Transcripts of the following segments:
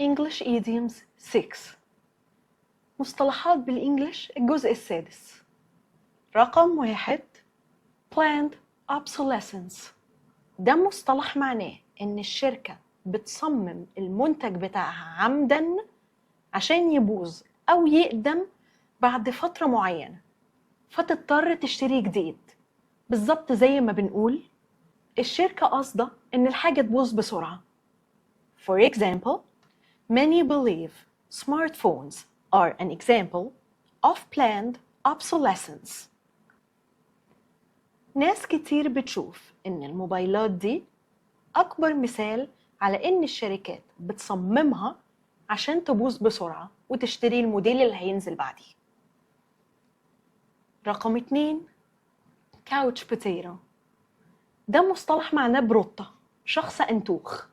English idioms 6. مصطلحات بالإنجليش الجزء السادس. رقم 1 planned obsolescence. ده مصطلح معناه إن الشركة بتصمم المنتج بتاعها عمداً عشان يبوظ أو يقدم بعد فترة معينة، فتضطر تشتري جديد. بالظبط زي ما بنقول الشركة قاصدة إن الحاجة تبوظ بسرعة. For example, many believe smartphones are an example of planned obsolescence. ناس كتير بتشوف إن الموبايلات دي أكبر مثال على إن الشركات بتصممها عشان تبوظ بسرعة وتشتري الموديل اللي هينزل بعديه. رقم 2 couch potato. ده مصطلح معناه بروتة، شخص أنتوخ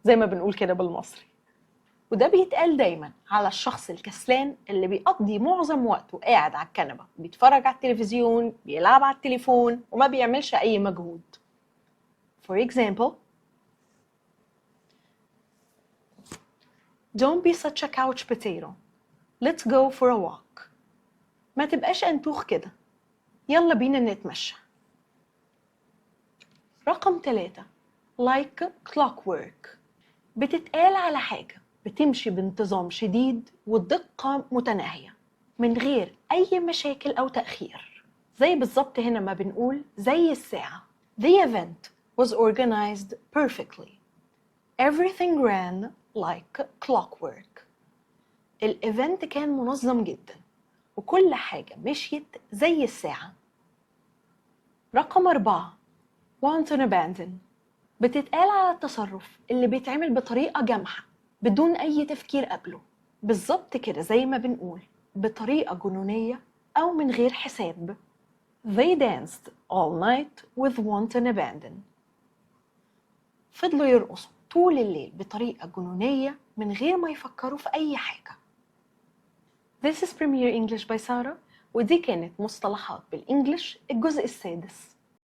زي ما بنقول كده بالمصري، وده بيتقال دايما على الشخص الكسلان اللي بيقضي معظم وقته قاعد على الكنبة بيتفرج على التلفزيون، بيلعب على التليفون وما بيعملش أي مجهود. For example, don't be such a couch potato. Let's go for a walk. ما تبقاش أنتوخ كده، يلا بينا نتمشى. رقم 3 like clockwork. بتتقال على حاجة بتمشي بانتظام شديد والدقة متناهية من غير أي مشاكل أو تأخير. زي بالظبط هنا ما بنقول زي الساعة. The event was organized perfectly. Everything ran like clockwork. الإيفنت كان منظم جدا وكل حاجة مشيت زي الساعة. رقم 4 want and abandon. بتتقال على التصرف اللي بيتعمل بطريقة جمحة بدون أي تفكير قبله. بالظبط كده زي ما بنقول بطريقة جنونية أو من غير حساب. They danced all night with wanton abandon. فضلوا يرقصوا طول الليل بطريقة جنونية من غير ما يفكروا في أي حاجة. This is Premier English by سارة، ودي كانت مصطلحات بالإنجليش الجزء السادس.